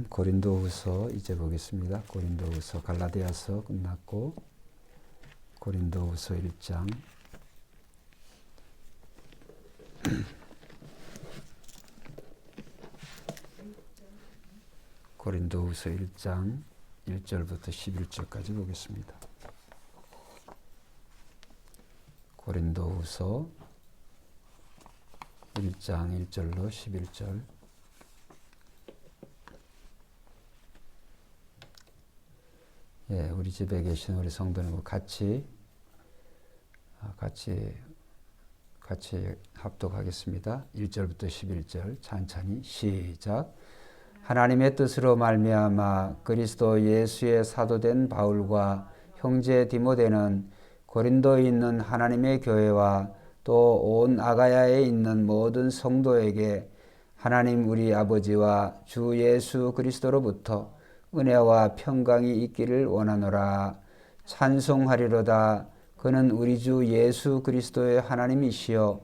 고린도후서 이제 보겠습니다. 고린도후서 갈라디아서 끝났고 고린도후서 1장 고린도후서 1장 1절부터 11절까지 보겠습니다. 고린도후서 1장 1절로 11절. 예, 우리 집에 계신 우리 성도님과 같이 합독하겠습니다. 1절부터 11절 찬찬히 시작. 하나님의 뜻으로 말미암아 그리스도 예수의 사도된 바울과 형제 디모데는 고린도에 있는 하나님의 교회와 또 온 아가야에 있는 모든 성도에게 하나님 우리 아버지와 주 예수 그리스도로부터 은혜와 평강이 있기를 원하노라. 찬송하리로다. 그는 우리 주 예수 그리스도의 하나님이시요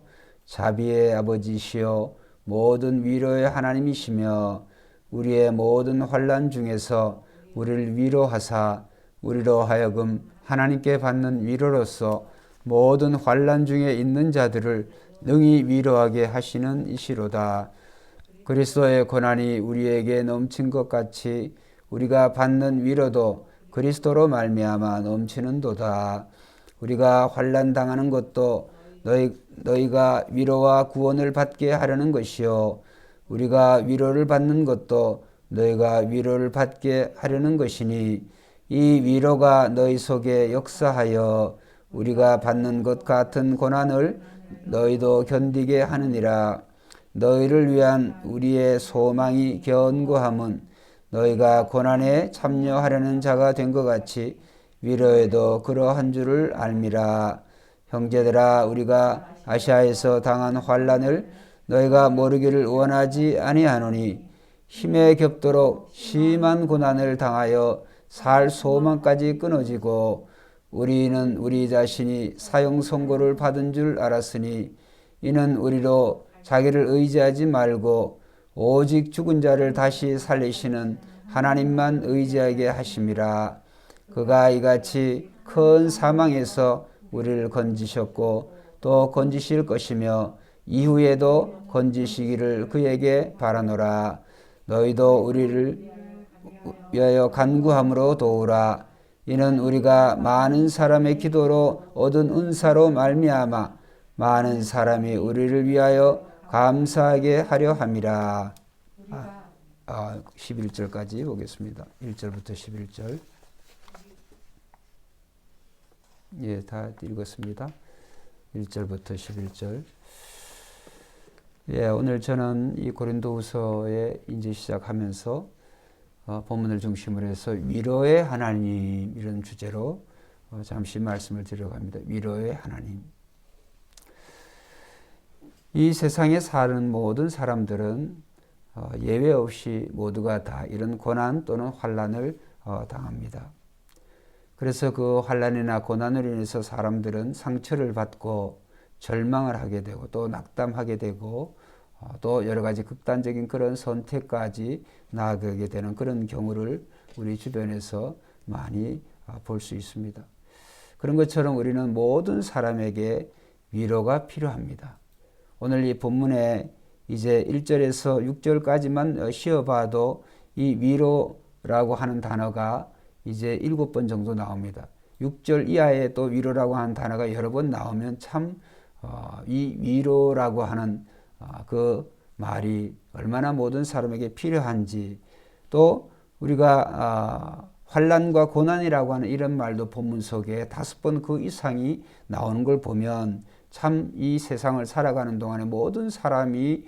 자비의 아버지시요 모든 위로의 하나님이시며 우리의 모든 환난 중에서 우리를 위로하사 우리로 하여금 하나님께 받는 위로로서 모든 환난 중에 있는 자들을 능히 위로하게 하시는 이시로다. 그리스도의 고난이 우리에게 넘친 것 같이 우리가 받는 위로도 그리스도로 말미암아 넘치는도다. 우리가 환난 당하는 것도 너희가 위로와 구원을 받게 하려는 것이요 우리가 위로를 받는 것도 너희가 위로를 받게 하려는 것이니 이 위로가 너희 속에 역사하여 우리가 받는 것 같은 고난을 너희도 견디게 하느니라. 너희를 위한 우리의 소망이 견고함은 너희가 고난에 참여하려는 자가 된 것 같이 위로에도 그러한 줄을 알미라. 형제들아, 우리가 아시아에서 당한 환난을 너희가 모르기를 원하지 아니하노니 힘에 겹도록 심한 고난을 당하여 살 소망까지 끊어지고 우리는 우리 자신이 사형 선고를 받은 줄 알았으니 이는 우리로 자기를 의지하지 말고 오직 죽은 자를 다시 살리시는 하나님만 의지하게 하심이라. 그가 이같이 큰 사망에서 우리를 건지셨고 또 건지실 것이며 이후에도 건지시기를 그에게 바라노라. 너희도 우리를 위하여 간구함으로 도우라. 이는 우리가 많은 사람의 기도로 얻은 은사로 말미암아 많은 사람이 우리를 위하여 감사하게 하려 함이라. 11절까지 보겠습니다. 1절부터 11절. 예, 다 읽었습니다. 1절부터 11절. 예, 오늘 저는 이 고린도후서에 이제 시작하면서 본문을 중심으로 해서 위로의 하나님 이런 주제로 잠시 말씀을 드려갑니다. 위로의 하나님. 이 세상에 사는 모든 사람들은 예외 없이 모두가 다 이런 고난 또는 환난을 당합니다. 그래서 그 환난이나 고난으로 인해서 사람들은 상처를 받고 절망을 하게 되고 또 낙담하게 되고 또 여러 가지 극단적인 그런 선택까지 나아가게 되는 그런 경우를 우리 주변에서 많이 볼 수 있습니다. 그런 것처럼 우리는 모든 사람에게 위로가 필요합니다. 오늘 이 본문에 이제 1절에서 6절까지만 쉬어봐도 이 위로라고 하는 단어가 이제 7번 정도 나옵니다. 6절 이하에 또 위로라고 하는 단어가 여러 번 나오면 참 이 위로라고 하는 그 말이 얼마나 모든 사람에게 필요한지, 또 우리가 환난과 고난이라고 하는 이런 말도 본문 속에 5번 그 이상이 나오는 걸 보면 참 이 세상을 살아가는 동안에 모든 사람에게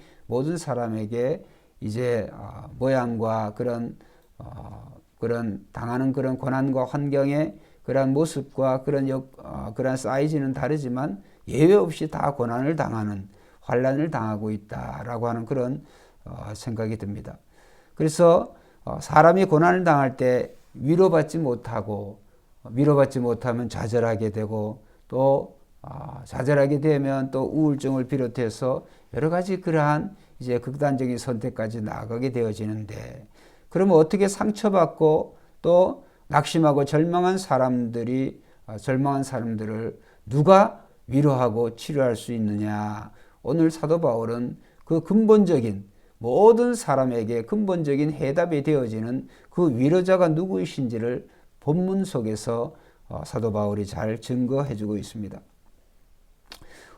이제 모양과 그런 당하는 그런 고난과 환경의 그런 모습과 그런 사이즈는 다르지만 예외 없이 다 고난을 당하는, 환난을 당하고 있다라고 하는 그런 생각이 듭니다. 그래서 사람이 고난을 당할 때 위로받지 못하면 좌절하게 되고 또 좌절하게 되면 또 우울증을 비롯해서 여러 가지 그러한 이제 극단적인 선택까지 나아가게 되어지는데, 그러면 어떻게 상처받고 또 낙심하고 절망한 사람들을 누가 위로하고 치료할 수 있느냐? 오늘 사도 바울은 그 근본적인 모든 사람에게 근본적인 해답이 되어지는 그 위로자가 누구이신지를 본문 속에서 사도 바울이 잘 증거해 주고 있습니다.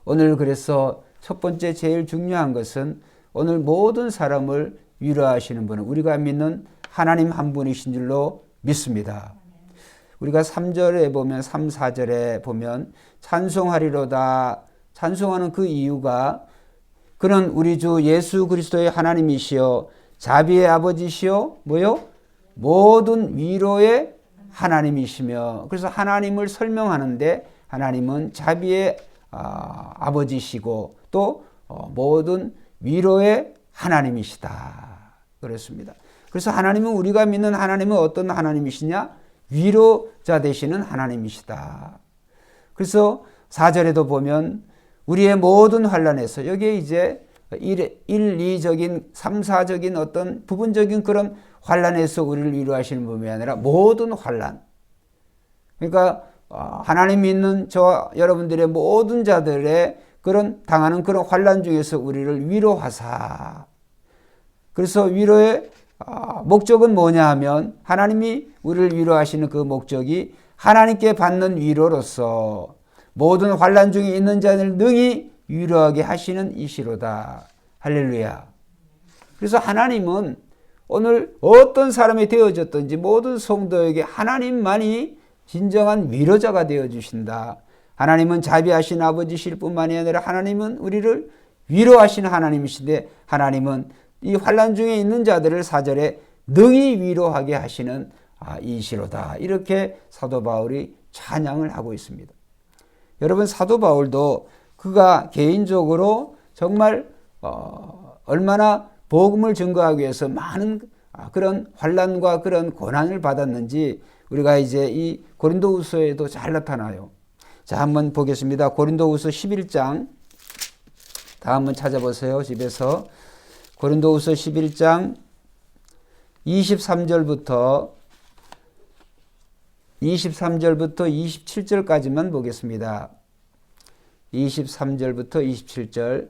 오늘 그래서 첫 번째 제일 중요한 것은 오늘 모든 사람을 위로하시는 분은 우리가 믿는 하나님 한 분이신 줄로 믿습니다. 우리가 3절에 보면 3, 4절에 보면 찬송하리로다. 찬송하는 그 이유가 그는 우리 주 예수 그리스도의 하나님이시여 자비의 아버지시여 모든 위로의 하나님이시며, 그래서 하나님을 설명하는데 하나님은 자비의 아버지시고 또 모든 위로의 하나님이시다 그랬습니다. 그래서 하나님은, 우리가 믿는 하나님은 어떤 하나님이시냐? 위로자 되시는 하나님이시다. 그래서 4절에도 보면 우리의 모든 환난에서, 여기에 이제 1, 2적인 3, 4적인 어떤 부분적인 그런 환난에서 우리를 위로하시는 분이 아니라 모든 환난. 그러니까 하나님 믿는 저와 여러분들의 모든 자들의 그런 당하는 그런 환난 중에서 우리를 위로하사. 그래서 위로의 목적은 뭐냐 하면 하나님이 우리를 위로하시는 그 목적이 하나님께 받는 위로로서 모든 환난 중에 있는 자들을 능히 위로하게 하시는 이시로다. 할렐루야. 그래서 하나님은 오늘 어떤 사람이 되어졌든지 모든 성도에게 하나님만이 진정한 위로자가 되어주신다. 하나님은 자비하신 아버지실 뿐만이 아니라 하나님은 우리를 위로하시는 하나님이신데, 하나님은 이 환난 중에 있는 자들을 4절에 능히 위로하게 하시는 이시로다. 이렇게 사도 바울이 찬양을 하고 있습니다. 여러분, 사도 바울도 그가 개인적으로 정말 얼마나 복음을 증거하기 위해서 많은 그런 환난과 그런 고난을 받았는지 우리가 이제 이 고린도후서에도 잘 나타나요. 자, 한번 보겠습니다. 고린도후서 11장 다 한번 찾아보세요. 집에서. 고린도후서 11장 23절부터 27절까지만 보겠습니다. 23절부터 27절.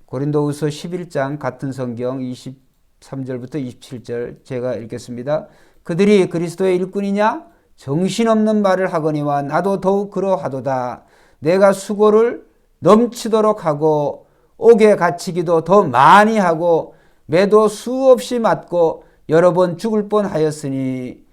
고린도후서 11장 같은 성경 23절부터 27절 제가 읽겠습니다. 그들이 그리스도의 일꾼이냐? 정신없는 말을 하거니와 나도 더욱 그러하도다. 내가 수고를 넘치도록 하고 옥에 갇히기도 더 많이 하고 매도 수없이 맞고 여러 번 죽을 뻔하였으니,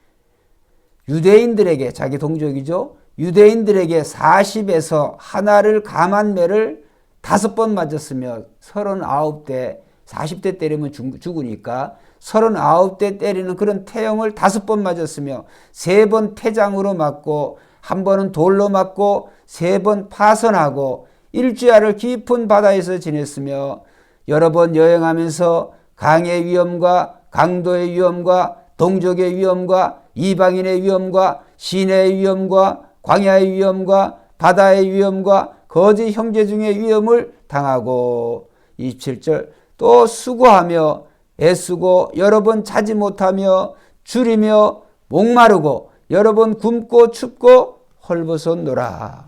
유대인들에게, 자기 동족이죠, 유대인들에게 40에서 하나를 감한 매를 5번 맞았으며 39대, 40대 때리면 죽으니까 39대 때리는 그런 태형을 5번 맞았으며 3번 폐장으로 맞고 1번은 돌로 맞고 3번 파선하고 일주야를 깊은 바다에서 지냈으며 여러 번 여행하면서 강의 위험과 강도의 위험과 동족의 위험과 이방인의 위험과 시내의 위험과 광야의 위험과 바다의 위험과 거짓 형제 중의 위험을 당하고, 27절, 또 수고하며 애쓰고 여러 번 자지 못하며 줄이며 목마르고 여러 번 굶고 춥고 헐벗었노라.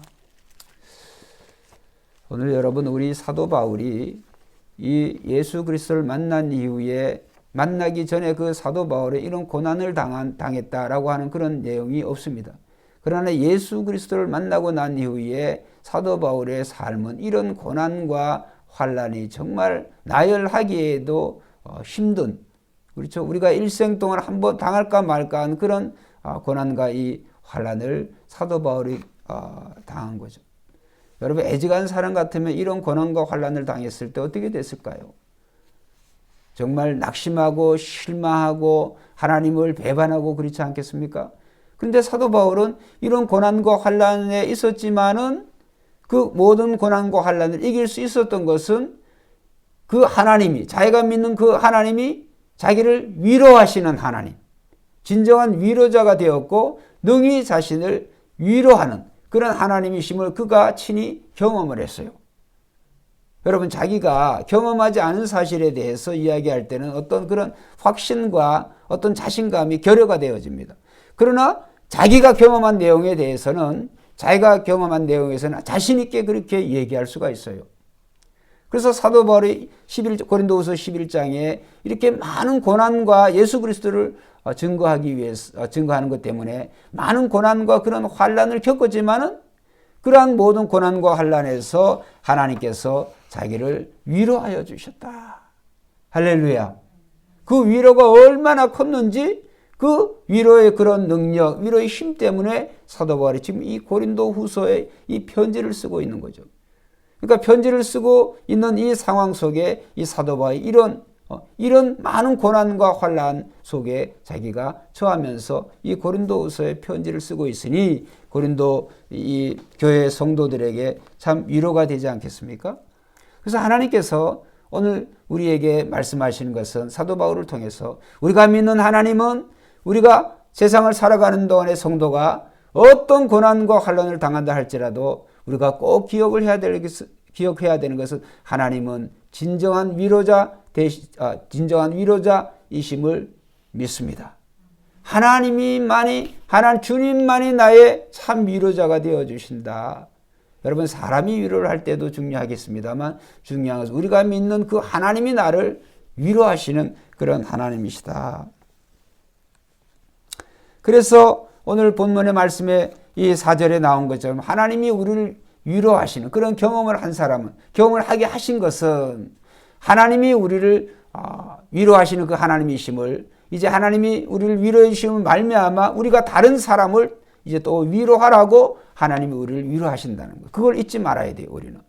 오늘 여러분, 우리 사도 바울이 이 예수 그리스도를 만난 이후에, 만나기 전에 그 사도 바울이 이런 고난을 당했다라고 하는 그런 내용이 없습니다. 그러나 예수 그리스도를 만나고 난 이후에 사도 바울의 삶은 이런 고난과 환난이 정말 나열하기에도 힘든, 그렇죠, 우리가 일생 동안 한번 당할까 말까 하는 그런 고난과 이 환난을 사도 바울이 당한 거죠. 여러분, 애지간 사람 같으면 이런 고난과 환난을 당했을 때 어떻게 됐을까요? 정말 낙심하고 실망하고 하나님을 배반하고 그렇지 않겠습니까? 그런데 사도 바울은 이런 고난과 환난에 있었지만은 그 모든 고난과 환난을 이길 수 있었던 것은 그 하나님이, 자기가 믿는 그 하나님이 자기를 위로하시는 하나님, 진정한 위로자가 되었고 능히 자신을 위로하는 그런 하나님이심을 그가 친히 경험을 했어요. 여러분 자기가 경험하지 않은 사실에 대해서 이야기할 때는 어떤 그런 확신과 어떤 자신감이 결여가 되어집니다. 그러나 자기가 경험한 내용에 대해서는 자기가 경험한 내용에서는 자신 있게 그렇게 얘기할 수가 있어요. 그래서 사도 바울이 고린도후서 11장에 이렇게 많은 고난과 예수 그리스도를 증거하기 위해서 증거하는 것 때문에 많은 고난과 그런 환난을 겪었지만은 그러한 모든 고난과 환난에서 하나님께서 자기를 위로하여 주셨다. 할렐루야. 그 위로가 얼마나 컸는지 그 위로의 그런 능력, 위로의 힘 때문에 사도 바울이 지금 이 고린도 후서에 이 편지를 쓰고 있는 거죠. 그러니까 편지를 쓰고 있는 이 상황 속에 이 사도 바울이 이런 많은 고난과 환난 속에 자기가 처하면서 이 고린도 후서의 편지를 쓰고 있으니 고린도 이 교회 성도들에게 참 위로가 되지 않겠습니까? 그래서 하나님께서 오늘 우리에게 말씀하시는 것은 사도 바울을 통해서 우리가 믿는 하나님은 우리가 세상을 살아가는 동안의 성도가 어떤 고난과 환난을 당한다 할지라도 우리가 꼭 기억해야 되는 것은 하나님은 진정한 위로자이심을 믿습니다. 주님만이 나의 참 위로자가 되어 주신다. 여러분 사람이 위로를 할 때도 중요하겠습니다만 중요한 것은 우리가 믿는 그 하나님이 나를 위로하시는 그런 하나님이시다. 그래서 오늘 본문의 말씀에 이 4절에 나온 것처럼 하나님이 우리를 위로하시는 그런 경험을 한 사람은 경험을 하게 하신 것은 하나님이 우리를 위로하시는 그 하나님이심을 이제 하나님이 우리를 위로해 주시면 말미암아 우리가 다른 사람을 이제 또 위로하라고 하나님이 우리를 위로하신다는 것. 그걸 잊지 말아야 돼요, 우리는.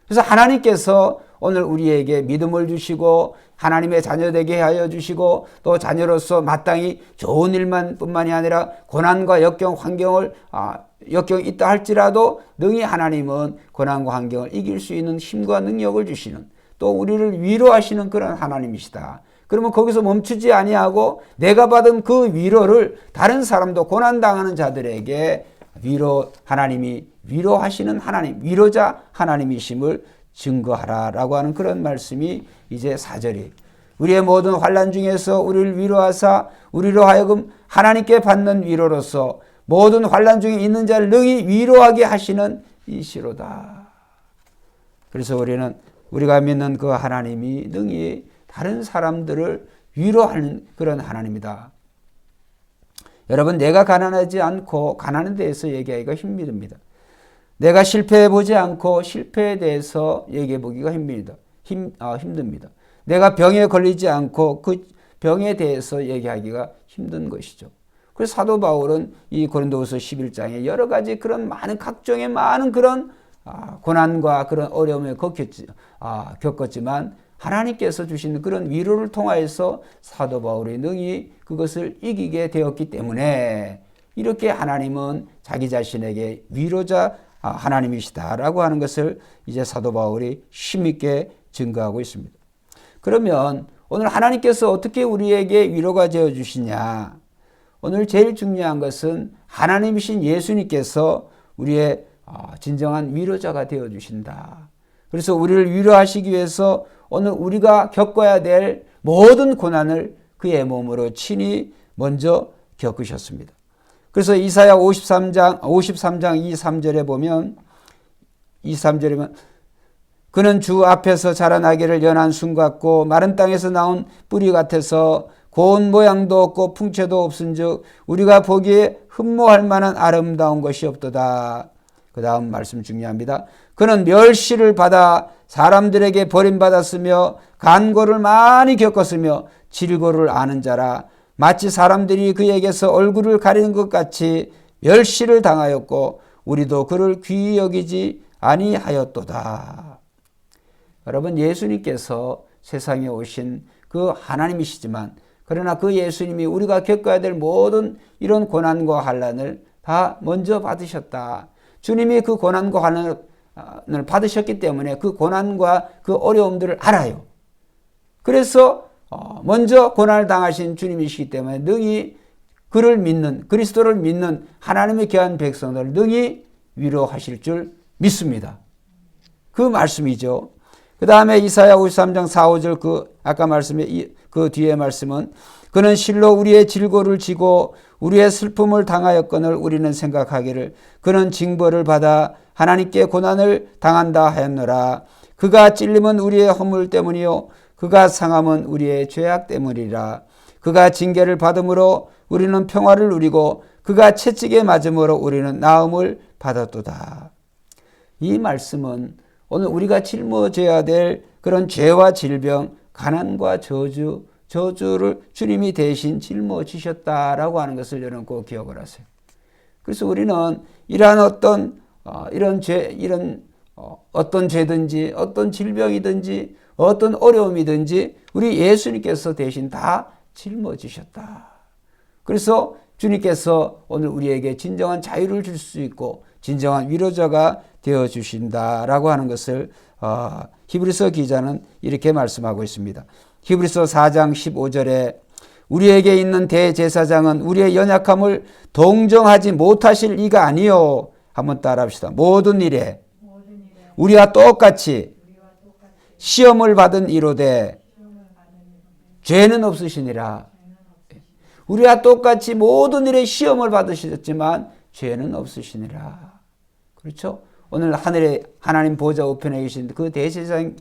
그래서 하나님께서 오늘 우리에게 믿음을 주시고 하나님의 자녀 되게 하여 주시고 또 자녀로서 마땅히 좋은 일만 뿐만이 아니라 고난과 환경이 있다 할지라도 능히 하나님은 고난과 환경을 이길 수 있는 힘과 능력을 주시는 또 우리를 위로하시는 그런 하나님이시다. 그러면 거기서 멈추지 아니하고 내가 받은 그 위로를 다른 사람도 고난당하는 자들에게 하나님이 위로하시는 하나님, 위로자 하나님이심을 증거하라라고 하는 그런 말씀이 이제 4절이 우리의 모든 환난 중에서 우리를 위로하사 우리로 하여금 하나님께 받는 위로로서 모든 환난 중에 있는 자를 능히 위로하게 하시는 이시로다. 그래서 우리가 믿는 그 하나님이 능히 다른 사람들을 위로하는 그런 하나님이다. 여러분 내가 가난하지 않고 가난에 대해서 얘기하기가 힘듭니다. 내가 실패해보지 않고 실패에 대해서 얘기해보기가 힘듭니다. 내가 병에 걸리지 않고 그 병에 대해서 얘기하기가 힘든 것이죠. 그래서 사도 바울은 이 고린도후서 11장에 여러 가지 그런 각종의 많은 그런 고난과 그런 어려움을 겪었지만 하나님께서 주신 그런 위로를 통하여서 사도 바울이 능히 그것을 이기게 되었기 때문에 이렇게 하나님은 자기 자신에게 위로자 하나님이시다라고 하는 것을 이제 사도 바울이 힘있게 증거하고 있습니다. 그러면 오늘 하나님께서 어떻게 우리에게 위로가 되어 주시냐? 오늘 제일 중요한 것은 하나님이신 예수님께서 우리의 진정한 위로자가 되어 주신다. 그래서 우리를 위로하시기 위해서 오늘 우리가 겪어야 될 모든 고난을 그의 몸으로 친히 먼저 겪으셨습니다. 그래서 이사야 53장 2-3절에 보면 그는 주 앞에서 자라나기를 연한 순 같고 마른 땅에서 나온 뿌리 같아서 고운 모양도 없고 풍채도 없은즉 우리가 보기에 흠모할 만한 아름다운 것이 없도다. 그 다음 말씀 중요합니다. 그는 멸시를 받아 사람들에게 버림받았으며 간고를 많이 겪었으며 질고를 아는 자라 마치 사람들이 그에게서 얼굴을 가리는 것 같이 멸시를 당하였고 우리도 그를 귀히 여기지 아니하였도다. 여러분 예수님께서 세상에 오신 그 하나님이시지만 그러나 그 예수님이 우리가 겪어야 될 모든 이런 고난과 환난을 다 먼저 받으셨다. 주님이 그 고난과 환난을 받으셨기 때문에 그 고난과 그 어려움들을 알아요. 그래서 먼저 고난을 당하신 주님이시기 때문에 능히 그를 믿는 그리스도를 믿는 하나님의 귀한 백성들을 능히 위로하실 줄 믿습니다. 그 말씀이죠. 그 다음에 이사야 53장 4, 5절 아까 말씀에 그 뒤에 말씀은 그는 실로 우리의 질고를 지고 우리의 슬픔을 당하였거늘 우리는 생각하기를 그는 징벌을 받아 하나님께 고난을 당한다 하였노라. 그가 찔림은 우리의 허물 때문이요 그가 상함은 우리의 죄악 때문이라. 그가 징계를 받음으로 우리는 평화를 누리고 그가 채찍에 맞음으로 우리는 나음을 받았도다. 이 말씀은 오늘 우리가 짊어져야 될 그런 죄와 질병, 가난과 저주를 주님이 대신 짊어지셨다라고 하는 것을 여러분 꼭 기억을 하세요. 그래서 우리는 이러한 어떤 죄든지 어떤 질병이든지 어떤 어려움이든지 우리 예수님께서 대신 다 짊어지셨다. 그래서 주님께서 오늘 우리에게 진정한 자유를 줄 수 있고 진정한 위로자가 되어주신다라고 하는 것을 히브리서 기자는 이렇게 말씀하고 있습니다. 히브리서 4장 15절에 우리에게 있는 대제사장은 우리의 연약함을 동정하지 못하실 이가 아니요. 한번 따라합시다. 모든 일에 우리와 똑같이 시험을 받은 이로되 죄는 없으시니라. 우리와 똑같이 모든 일에 시험을 받으셨지만 죄는 없으시니라. 그렇죠? 오늘 하늘에 하나님 보좌 우편에 계신 그 대제사장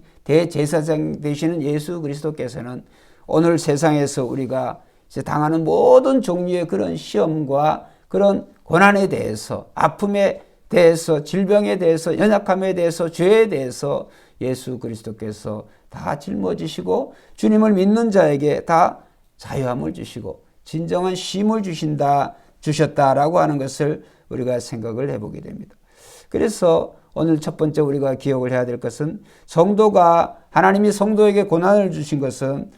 되시는 예수 그리스도께서는 오늘 세상에서 우리가 이제 당하는 모든 종류의 그런 시험과 그런 고난에 대해서, 아픔에 대해서, 질병에 대해서, 연약함에 대해서, 죄에 대해서 예수 그리스도께서 다 짊어지시고 주님을 믿는 자에게 다 자유함을 주시고 진정한 쉼을 주셨다라고 하는 것을 우리가 생각을 해보게 됩니다. 그래서 오늘 첫 번째 우리가 기억을 해야 될 것은 성도가 하나님이 성도에게 고난을 주신 것은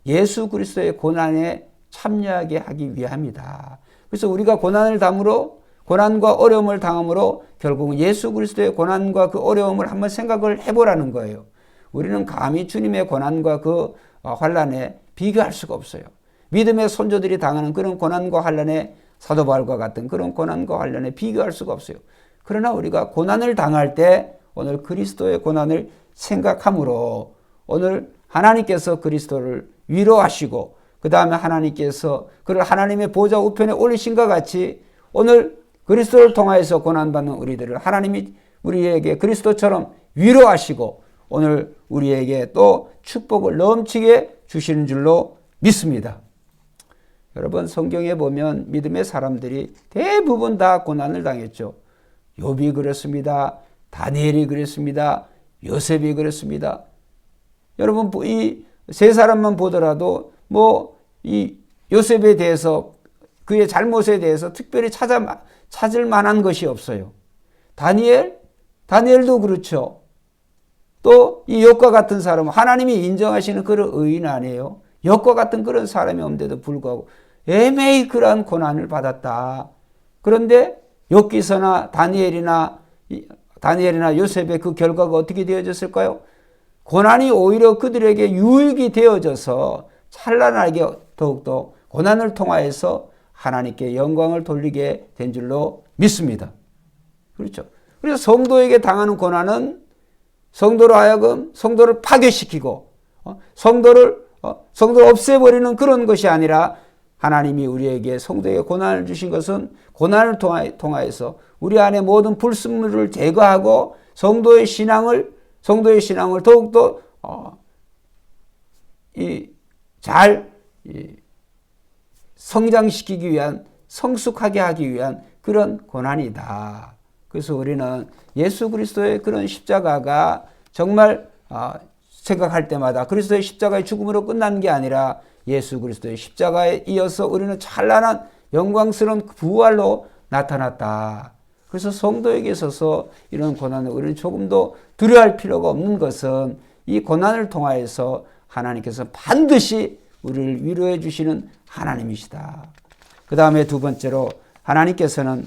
예수 그리스도의 고난에 참여하게 하기 위함이다. 그래서 우리가 고난과 어려움을 당함으로 결국은 예수 그리스도의 고난과 그 어려움을 한번 생각을 해보라는 거예요. 우리는 감히 주님의 고난과 그 환난에 비교할 수가 없어요. 믿음의 선조들이 당하는 그런 고난과 환난에 사도 바울과 같은 그런 고난과 환난에 비교할 수가 없어요. 그러나 우리가 고난을 당할 때 오늘 그리스도의 고난을 생각함으로 오늘 하나님께서 그리스도를 위로하시고 그 다음에 하나님께서 그를 하나님의 보좌 우편에 올리신 것 같이 오늘 그리스도를 통하여서 고난받는 우리들을 하나님이 우리에게 그리스도처럼 위로하시고 오늘 우리에게 또 축복을 넘치게 주시는 줄로 믿습니다. 여러분 성경에 보면 믿음의 사람들이 대부분 다 고난을 당했죠. 욥이 그랬습니다. 다니엘이 그랬습니다. 요셉이 그랬습니다. 여러분 이 세 사람만 보더라도 이 요셉에 대해서 그의 잘못에 대해서 특별히 찾을 만한 것이 없어요. 다니엘도 그렇죠. 또 이 욥과 같은 사람 하나님이 인정하시는 그런 의인 아니에요. 욥과 같은 그런 사람이 없는데도 불구하고 애매히 그러한 고난을 받았다. 그런데 욥기서나 다니엘이나 요셉의 그 결과가 어떻게 되어졌을까요? 고난이 오히려 그들에게 유익이 되어져서 찬란하게 더욱더 고난을 통하여서 하나님께 영광을 돌리게 된 줄로 믿습니다. 그렇죠. 그래서 성도에게 당하는 고난은 성도로 하여금 성도를 파괴시키고 성도를 없애버리는 그런 것이 아니라 하나님이 우리에게 성도에게 고난을 주신 것은 고난을 통하여서 우리 안에 모든 불순물을 제거하고 성도의 신앙을 더욱더 성장시키기 위한 성숙하게 하기 위한 그런 고난이다. 그래서 우리는 예수 그리스도의 그런 십자가가 정말 생각할 때마다 그리스도의 십자가의 죽음으로 끝난 게 아니라 예수 그리스도의 십자가에 이어서 우리는 찬란한 영광스러운 부활로 나타났다. 그래서 성도에게 있어서 이런 고난을 우리는 조금도 두려워할 필요가 없는 것은 이 고난을 통하여서 하나님께서 반드시 우리를 위로해 주시는 하나님이시다. 그 다음에 두 번째로 하나님은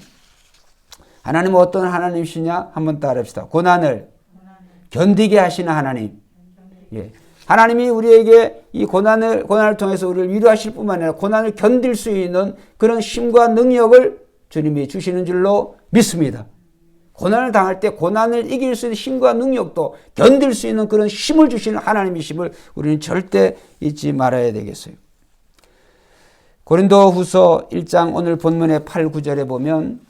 어떤 하나님이시냐? 한번 따라합시다. 고난을 견디게 하시는 하나님. 예. 하나님이 우리에게 이 고난을 통해서 우리를 위로하실 뿐만 아니라 고난을 견딜 수 있는 그런 힘과 능력을 주님이 주시는 줄로 믿습니다. 고난을 당할 때 고난을 이길 수 있는 힘과 능력도 견딜 수 있는 그런 힘을 주시는 하나님이심을 우리는 절대 잊지 말아야 되겠어요. 고린도후서 1장 오늘 본문의 8, 9절에 보면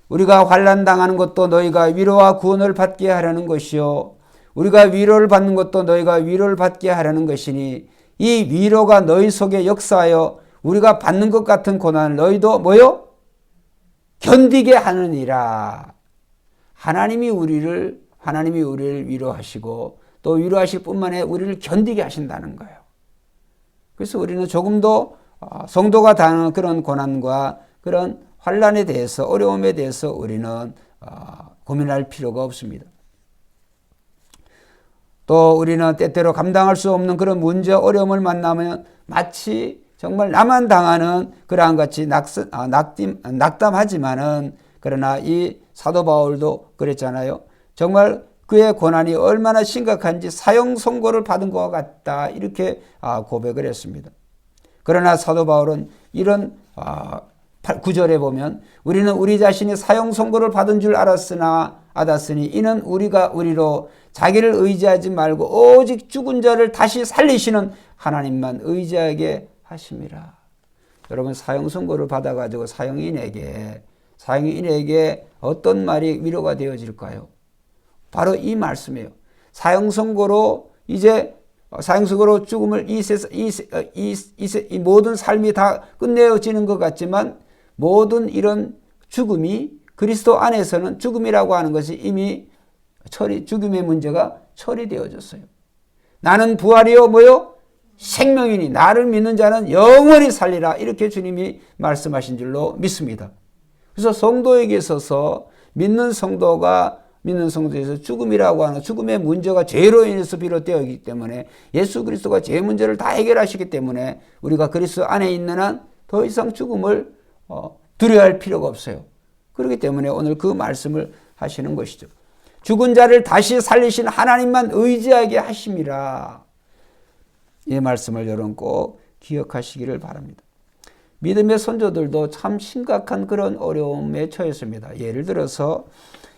우리가 환난 당하는 것도 너희가 위로와 구원을 받게 하려는 것이요 우리가 위로를 받는 것도 너희가 위로를 받게 하려는 것이니 이 위로가 너희 속에 역사하여 우리가 받는 것 같은 고난을 너희도 뭐요? 견디게 하느니라. 하나님이 우리를 위로하시고 또 위로하실 뿐만 아니라 우리를 견디게 하신다는 거예요. 그래서 우리는 조금도 성도가 당하는 그런 고난과 그런 환난에 대해서 어려움에 대해서 우리는 고민할 필요가 없습니다. 또 우리는 때때로 감당할 수 없는 그런 문제 어려움을 만나면 마치 정말 나만 당하는 그러한 같이 낙담하지만은 그러나 이 사도 바울도 그랬잖아요. 정말 그의 고난이 얼마나 심각한지 사형 선고를 받은 것 같다 이렇게 고백을 했습니다. 그러나 사도 바울은 이런 9절에 보면 우리는 우리 자신이 사형 선고를 받은 줄 알았으니 이는 우리가 우리로 자기를 의지하지 말고 오직 죽은 자를 다시 살리시는 하나님만 의지하게 하심이라. 여러분 사형 선고를 받아가지고 사형인에게 어떤 말이 위로가 되어질까요? 바로 이 말씀이에요. 사형 선고로 이제 사형선고로 죽음을 이 모든 삶이 다 끝내어지는 것 같지만 모든 이런 죽음이 그리스도 안에서는 죽음이라고 하는 것이 이미 죽음의 문제가 처리되어졌어요. 나는 부활이요 뭐요? 생명이니 나를 믿는 자는 영원히 살리라 이렇게 주님이 말씀하신 줄로 믿습니다. 그래서 성도에게 있어서 믿는 성도에서 죽음이라고 하는 죽음의 문제가 죄로 인해서 비롯되어 있기 때문에 예수 그리스도가 죄 문제를 다 해결하시기 때문에 우리가 그리스도 안에 있는 한 더 이상 죽음을 두려워할 필요가 없어요. 그렇기 때문에 오늘 그 말씀을 하시는 것이죠. 죽은 자를 다시 살리신 하나님만 의지하게 하심이라. 이 말씀을 여러분 꼭 기억하시기를 바랍니다. 믿음의 선조들도 참 심각한 그런 어려움에 처했습니다. 예를 들어서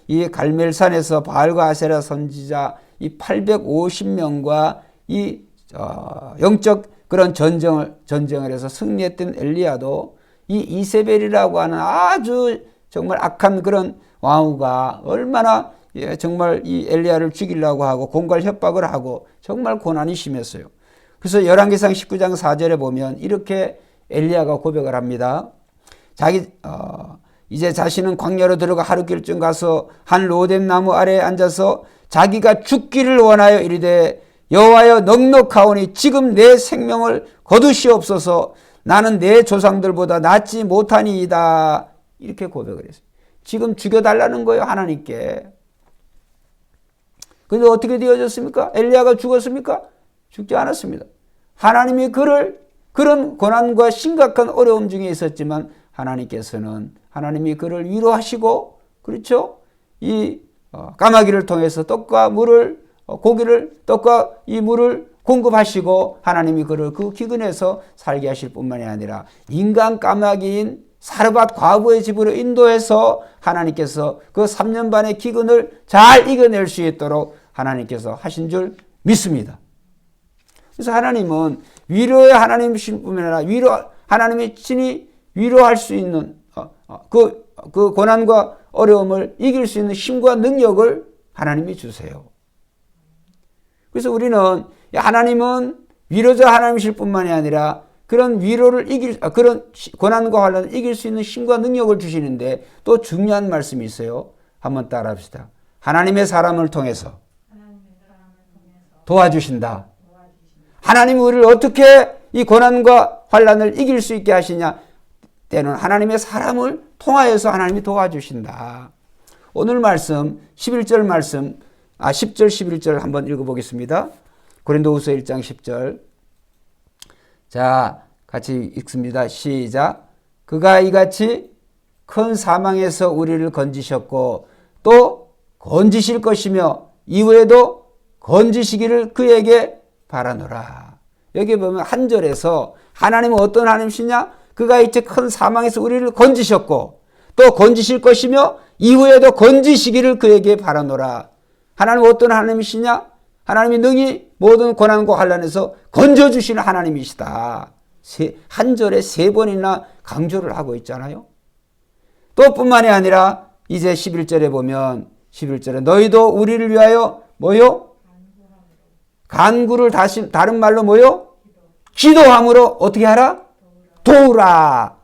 이 갈멜산에서 바알과 아세라 선지자 이 850명과 이 영적 그런 전쟁을 해서 승리했던 엘리야도 이 이세벨이라고 하는 아주 정말 악한 그런 왕후가 얼마나 정말 이 엘리야를 죽이려고 하고 공갈 협박을 하고 정말 고난이 심했어요. 그래서 열왕기상 19장 4절에 보면 이렇게 엘리야가 고백을 합니다. 이제 자신은 광야로 들어가 하루길쯤 가서 한 로뎀 나무 아래에 앉아서 자기가 죽기를 원하여 이르되 여호와여 넉넉하오니 지금 내 생명을 거두시옵소서. 나는 내 조상들보다 낫지 못하니이다. 이렇게 고백을 했어요. 지금 죽여달라는 거예요, 하나님께. 그런데 어떻게 되어졌습니까? 엘리야가 죽었습니까? 죽지 않았습니다. 하나님이 그런 고난과 심각한 어려움 중에 있었지만 하나님이 그를 위로하시고, 그렇죠? 이 까마귀를 통해서 떡과 이 물을 공급하시고 하나님이 그를 그 기근에서 살게 하실 뿐만이 아니라 인간 까마귀인 사르밧 과부의 집으로 인도해서 하나님께서 그 3년 반의 기근을 잘 이겨낼 수 있도록 하나님께서 하신 줄 믿습니다. 그래서 하나님은 위로의 하나님이신 뿐만 아니라 하나님이 친히 위로할 수 있는 그 고난과 어려움을 이길 수 있는 힘과 능력을 하나님이 주세요. 그래서 우리는 하나님은 위로자 하나님이실 뿐만이 아니라 그런 그런 고난과 환난을 이길 수 있는 힘과 능력을 주시는데 또 중요한 말씀이 있어요. 한번 따라 합시다. 하나님의 사람을 통해서 도와주신다. 하나님이 우리를 어떻게 이 고난과 환난을 이길 수 있게 하시냐? 때는 하나님의 사람을 통하여서 하나님이 도와주신다. 오늘 말씀 10절 11절 한번 읽어보겠습니다. 고린도후서 1장 10절. 자, 같이 읽습니다. 시작. 그가 이같이 큰 사망에서 우리를 건지셨고 또 건지실 것이며 이후에도 건지시기를 그에게 바라노라. 여기 보면 한 절에서 하나님은 어떤 하나님이시냐? 그가 이제 큰 사망에서 우리를 건지셨고 또 건지실 것이며 이후에도 건지시기를 그에게 바라노라. 하나님은 어떤 하나님이시냐? 하나님이 능히 모든 고난과 환난에서 건져주시는 하나님이시다. 한 절에 3번이나 강조를 하고 있잖아요. 또 뿐만이 아니라 이제 11절에 보면 11절에 너희도 우리를 위하여 뭐요? 간구를 다른 말로 뭐요? 기도함으로 어떻게 하라? 도우라.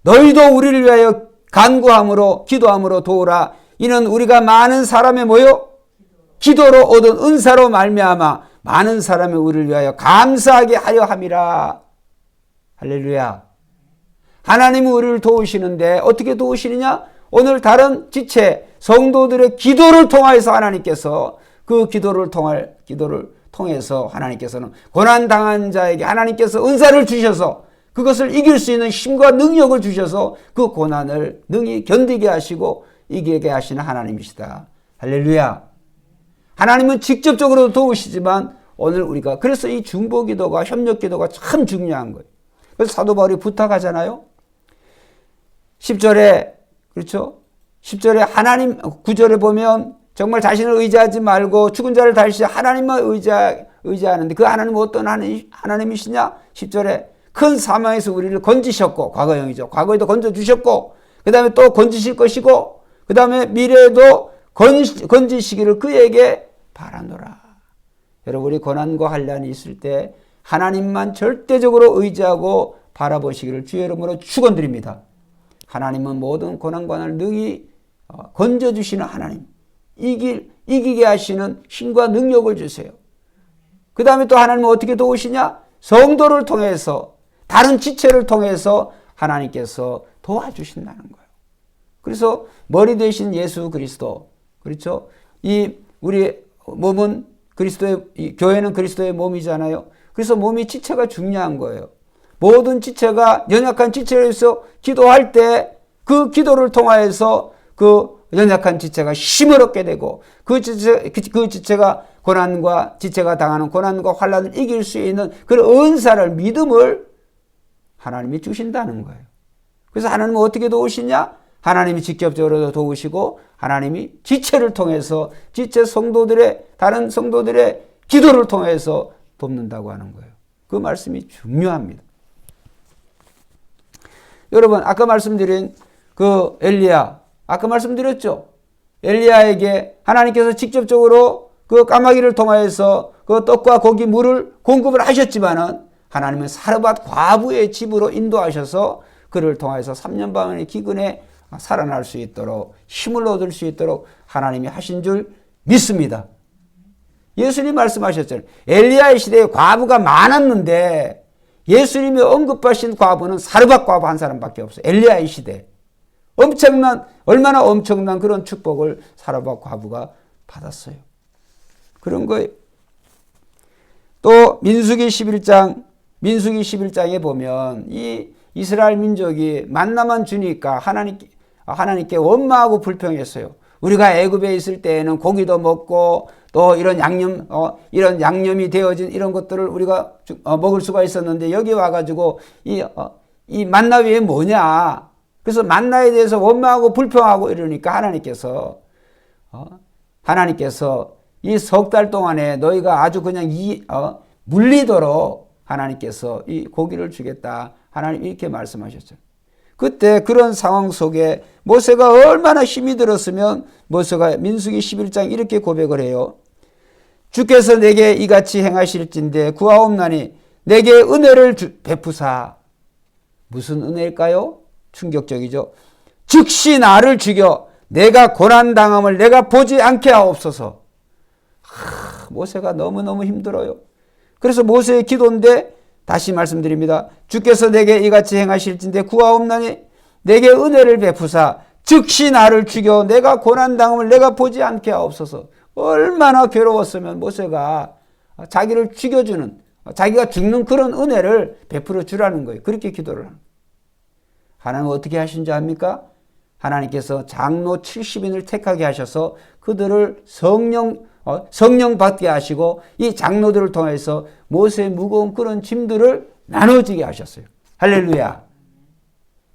너희도 우리를 위하여 간구함으로 기도함으로 도우라. 이는 우리가 많은 사람의 뭐요? 기도로 얻은 은사로 말미암아 많은 사람이 우리를 위하여 감사하게 하려 함이라. 할렐루야. 하나님은 우리를 도우시는데 어떻게 도우시느냐? 오늘 다른 지체 성도들의 기도를 통해서 하나님께서 그 기도를 통해서 하나님께서는 고난당한 자에게 하나님께서 은사를 주셔서 그것을 이길 수 있는 힘과 능력을 주셔서 그 고난을 능히 견디게 하시고 이기게 하시는 하나님이시다. 할렐루야. 하나님은 직접적으로 도우시지만 오늘 우리가 그래서 이 중보기도가 협력기도가 참 중요한 거예요. 그래서 사도 바울이 부탁하잖아요. 10절에 그렇죠? 10절에 하나님 9절에 보면 정말 자신을 의지하지 말고 죽은 자를 다시 하나님만 의지하는데 그 하나님은 어떤 하나님이시냐? 10절에 큰 사망에서 우리를 건지셨고 과거형이죠. 과거에도 건져주셨고 그 다음에 또 건지실 것이고 그 다음에 미래에도 건지시기를 그에게 바라노라. 여러분 우리 고난과 환난이 있을 때 하나님만 절대적으로 의지하고 바라보시기를 주의 이름으로 축원드립니다. 하나님은 모든 고난과 환난을 능히 건져주시는 하나님, 이기게 하시는 힘과 능력을 주세요. 그 다음에 또 하나님은 어떻게 도우시냐? 성도를 통해서 다른 지체를 통해서 하나님께서 도와주신다는 거예요. 그래서 머리 대신 예수 그리스도, 그렇죠? 우리 몸은 교회는 그리스도의 몸이잖아요. 그래서 몸이 지체가 중요한 거예요. 모든 지체가 연약한 지체에 대해서 기도할 때 그 기도를 통하여서 그 연약한 지체가 힘을 얻게 되고 그 지체가 지체가 당하는 고난과 환난을 이길 수 있는 그런 은사를 믿음을 하나님이 주신다는 거예요. 그래서 하나님은 어떻게 도우시냐? 하나님이 직접적으로 도우시고 하나님이 지체를 통해서 지체 성도들의 다른 성도들의 기도를 통해서 돕는다고 하는 거예요. 그 말씀이 중요합니다. 여러분 아까 말씀드린 그 엘리야 아까 말씀드렸죠. 엘리야에게 하나님께서 직접적으로 그 까마귀를 통하여서 그 떡과 고기 물을 공급을 하셨지만은 하나님은 사르밧 과부의 집으로 인도하셔서 그를 통해서 3년 반의 기근에 살아날 수 있도록 힘을 얻을 수 있도록 하나님이 하신 줄 믿습니다. 예수님 말씀하셨잖아요. 엘리야의 시대에 과부가 많았는데 예수님이 언급하신 과부는 사르밧 과부 한 사람밖에 없어요. 엘리야의 시대. 얼마나 엄청난 그런 축복을 사르밧 과부가 받았어요. 그런 거예요. 또 민수기 11장에 보면 이 이스라엘 민족이 만나만 주니까 하나님께 원망하고 불평했어요. 우리가 애굽에 있을 때에는 고기도 먹고 또 이런 양념이 되어진 이런 것들을 우리가 먹을 수가 있었는데 여기 와가지고 이 만나 위에 뭐냐? 그래서 만나에 대해서 원망하고 불평하고 이러니까 하나님께서 이 3달 동안에 너희가 아주 그냥 물리도록 하나님께서 이 고기를 주겠다. 하나님 이렇게 말씀하셨죠. 그때 그런 상황 속에 모세가 얼마나 힘이 들었으면 모세가 민수기 11장 이렇게 고백을 해요. 주께서 내게 이같이 행하실진대 구하옵나니 내게 은혜를 베푸사. 무슨 은혜일까요? 충격적이죠. 즉시 나를 죽여 내가 고난당함을 내가 보지 않게 하옵소서. 모세가 너무너무 힘들어요. 그래서 모세의 기도인데 다시 말씀드립니다. 주께서 내게 이같이 행하실진대 구하옵나니 내게 은혜를 베푸사 즉시 나를 죽여 내가 고난당함을 내가 보지 않게 하옵소서. 얼마나 괴로웠으면 모세가 자기를 죽여주는 자기가 죽는 그런 은혜를 베풀어 주라는 거예요. 그렇게 기도를 합니다. 하나님은 어떻게 하신지 압니까? 하나님께서 장로 70인을 택하게 하셔서 그들을 성령 받게 하시고 이 장로들을 통해서 모세의 무거운 그런 짐들을 나눠지게 하셨어요. 할렐루야.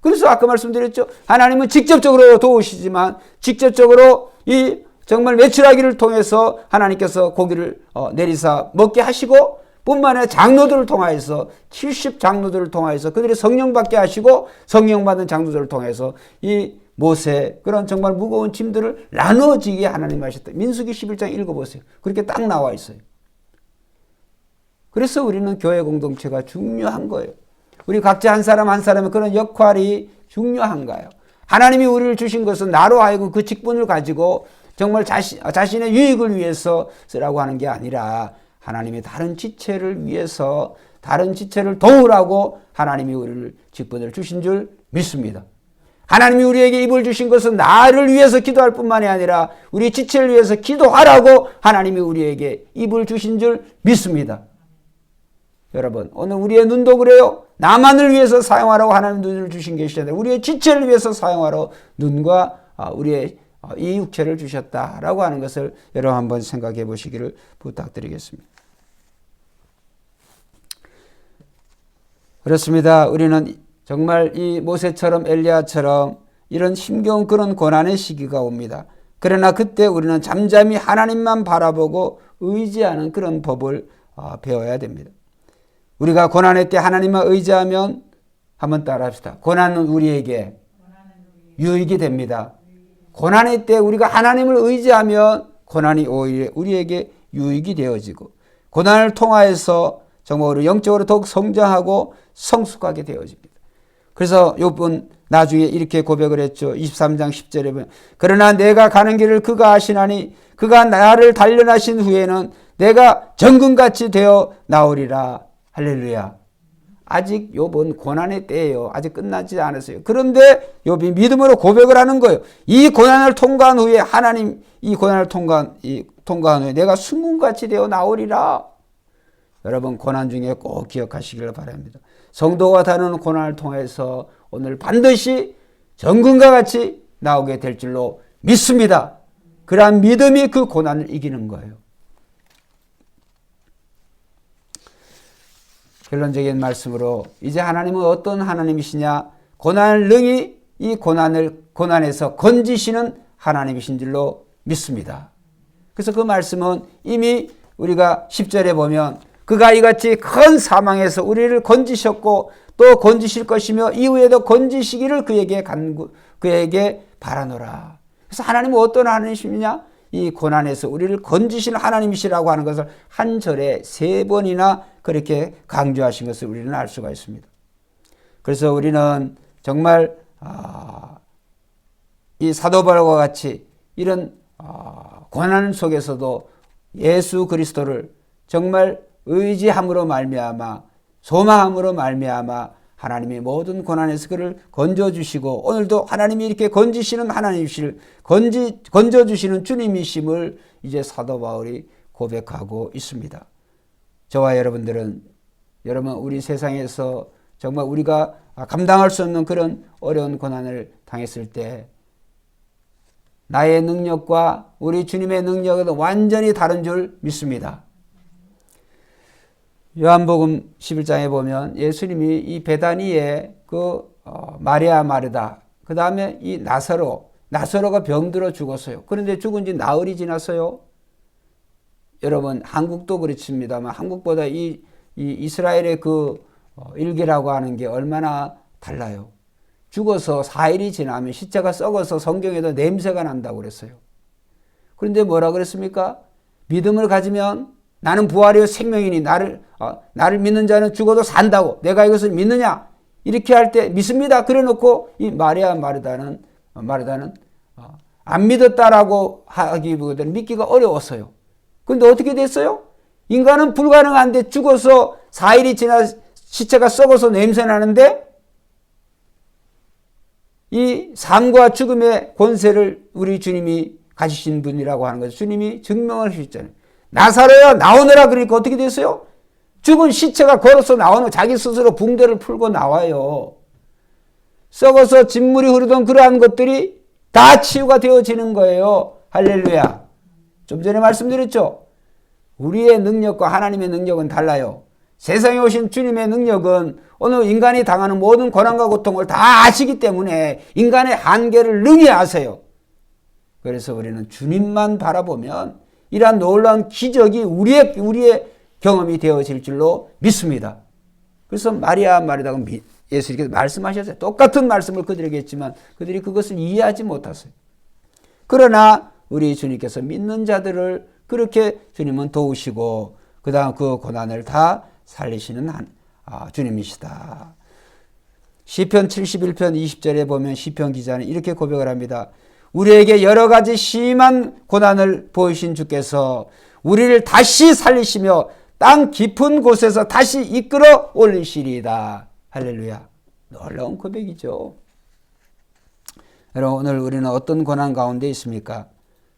그래서 아까 말씀드렸죠. 하나님은 직접적으로 도우시지만 직접적으로 이 정말 메추라기를 통해서 하나님께서 고기를 내리사 먹게 하시고 뿐만 아니라 장로들을 통하여서 70 장로들을 통하여서 그들이 성령 받게 하시고 성령 받은 장로들을 통해서 이 모세 그런 정말 무거운 짐들을 나눠지게 하나님 하셨다. 민수기 11장 읽어보세요. 그렇게 딱 나와 있어요. 그래서 우리는 교회 공동체가 중요한 거예요. 우리 각자 한 사람 한 사람의 그런 역할이 중요한 거예요. 하나님이 우리를 주신 것은 나로 하여금 그 직분을 가지고 정말 자신의 유익을 위해서 쓰라고 하는 게 아니라 하나님의 다른 지체를 위해서 다른 지체를 도우라고 하나님이 우리를 직분을 주신 줄 믿습니다. 하나님이 우리에게 입을 주신 것은 나를 위해서 기도할 뿐만이 아니라 우리 지체를 위해서 기도하라고 하나님이 우리에게 입을 주신 줄 믿습니다. 여러분 오늘 우리의 눈도 그래요. 나만을 위해서 사용하라고 하나님 눈을 주신 것이 아니라 우리의 지체를 위해서 사용하러 눈과 우리의 이 육체를 주셨다라고 하는 것을 여러분 한번 생각해 보시기를 부탁드리겠습니다. 그렇습니다. 우리는 정말 이 모세처럼 엘리야처럼 이런 힘겨운 그런 고난의 시기가 옵니다. 그러나 그때 우리는 잠잠히 하나님만 바라보고 의지하는 그런 법을 배워야 됩니다. 우리가 고난의 때 하나님만 의지하면 한번 따라합시다. 고난은 우리에게 유익이 됩니다. 고난의 때 우리가 하나님을 의지하면 고난이 오히려 우리에게 유익이 되어지고 고난을 통하여서 정말 우리 영적으로 더욱 성장하고 성숙하게 되어집니다. 그래서 욥은 나중에 이렇게 고백을 했죠. 23장 10절에 보면 그러나 내가 가는 길을 그가 아시나니 그가 나를 단련하신 후에는 내가 정금같이 되어 나오리라. 할렐루야. 아직 욥은 고난의 때예요. 아직 끝나지 않았어요. 그런데 욥이 믿음으로 고백을 하는 거예요. 이 고난을 통과한 후에 하나님 이 고난을 통과한 후에 내가 순금같이 되어 나오리라. 여러분 고난 중에 꼭 기억하시기를 바랍니다. 성도가 다루는 고난을 통해서 오늘 반드시 정금과 같이 나오게 될 줄로 믿습니다. 그러한 믿음이 그 고난을 이기는 거예요. 결론적인 말씀으로 이제 하나님은 어떤 하나님이시냐? 고난을 능히 이 고난에서 건지시는 하나님이신 줄로 믿습니다. 그래서 그 말씀은 이미 우리가 10절에 보면 그가 이같이 큰 사망에서 우리를 건지셨고 또 건지실 것이며 이후에도 건지시기를 그에게 바라노라. 그래서 하나님은 어떤 하나님이시냐? 이 고난에서 우리를 건지시는 하나님이시라고 하는 것을 한 절에 3번이나 그렇게 강조하신 것을 우리는 알 수가 있습니다. 그래서 우리는 정말 이 사도 바울과 같이 이런 고난 속에서도 예수 그리스도를 정말 의지함으로 말미암아 소망함으로 말미암아 하나님이 모든 고난에서 그를 건져주시고 오늘도 하나님이 이렇게 건지시는 하나님이실 건져주시는 주님이심을 이제 사도 바울이 고백하고 있습니다. 저와 여러분 우리 세상에서 정말 우리가 감당할 수 없는 그런 어려운 고난을 당했을 때 나의 능력과 우리 주님의 능력은 완전히 다른 줄 믿습니다. 요한복음 11장에 보면 예수님이 이 베다니에 마리아 마르다 그 다음에 이 나사로가 병들어 죽었어요. 그런데 죽은 지 나흘이 지났어요. 여러분 한국도 그렇습니다만 한국보다 이 이스라엘의 그 일기라고 하는 게 얼마나 달라요. 죽어서 4일이 지나면 시체가 썩어서 성경에도 냄새가 난다고 그랬어요. 그런데 뭐라 그랬습니까? 믿음을 가지면 나는 부활이요 생명이니 나를 믿는 자는 죽어도 산다고. 내가 이것을 믿느냐? 이렇게 할 때 믿습니다. 그래 놓고 이 마리아 마르다는 안 믿었다라고 하기보다는 믿기가 어려웠어요. 그런데 어떻게 됐어요? 인간은 불가능한데 죽어서 4일이 지나 시체가 썩어서 냄새 나는데 이 삶과 죽음의 권세를 우리 주님이 가지신 분이라고 하는 거죠. 주님이 증명을 하셨잖아요. 나사로야 나오너라 그러니까 어떻게 됐어요? 죽은 시체가 걸어서 나오는 자기 스스로 붕대를 풀고 나와요. 썩어서 진물이 흐르던 그러한 것들이 다 치유가 되어지는 거예요. 할렐루야. 좀 전에 말씀드렸죠. 우리의 능력과 하나님의 능력은 달라요. 세상에 오신 주님의 능력은 오늘 인간이 당하는 모든 고난과 고통을 다 아시기 때문에 인간의 한계를 능히 아세요. 그래서 우리는 주님만 바라보면 이러한 놀라운 기적이 우리의 경험이 되어질 줄로 믿습니다. 그래서 마리아 마르다가 예수님께서 말씀하셨어요. 똑같은 말씀을 그들에게 했지만 그들이 그것을 이해하지 못했어요. 그러나 우리 주님께서 믿는 자들을 그렇게 주님은 도우시고 그 다음 그 고난을 다 살리시는 주님이시다. 시편 71편 20절에 보면 시편 기자는 이렇게 고백을 합니다. 우리에게 여러 가지 심한 고난을 보이신 주께서 우리를 다시 살리시며 땅 깊은 곳에서 다시 이끌어 올리시리이다. 할렐루야. 놀라운 고백이죠. 여러분, 오늘 우리는 어떤 고난 가운데 있습니까?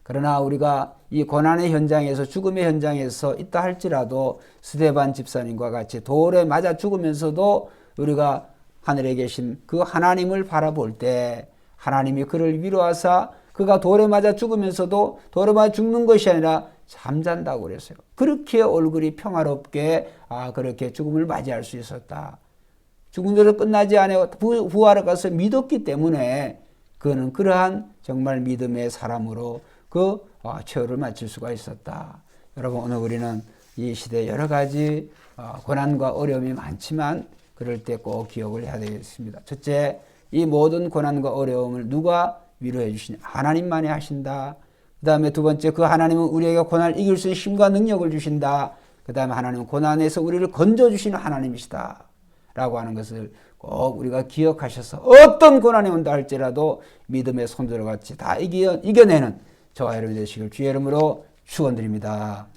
그러나 우리가 이 고난의 현장에서, 죽음의 현장에서 있다 할지라도 스데반 집사님과 같이 돌에 맞아 죽으면서도 우리가 하늘에 계신 그 하나님을 바라볼 때 하나님이 그를 위로하사 그가 돌에 맞아 죽으면서도 돌에 맞아 죽는 것이 아니라 잠잔다고 그랬어요. 그렇게 얼굴이 평화롭게 그렇게 죽음을 맞이할 수 있었다. 죽은 대로 끝나지 않아 부활을 가서 믿었기 때문에 그는 그러한 정말 믿음의 사람으로 그 최후를 마칠 수가 있었다. 여러분, 오늘 우리는 이 시대에 여러 가지 고난과 어려움이 많지만 그럴 때 꼭 기억을 해야 되겠습니다. 첫째, 이 모든 고난과 어려움을 누가 위로해 주시냐? 하나님만이 하신다. 그 다음에 두 번째, 그 하나님은 우리에게 고난을 이길 수 있는 힘과 능력을 주신다. 그 다음에 하나님은 고난에서 우리를 건져주시는 하나님이시다. 라고 하는 것을 꼭 우리가 기억하셔서 어떤 고난이 온다 할지라도 믿음의 손들어 같이 다 이겨내는 저와 여러분 되시길 주의 이름으로 축원드립니다.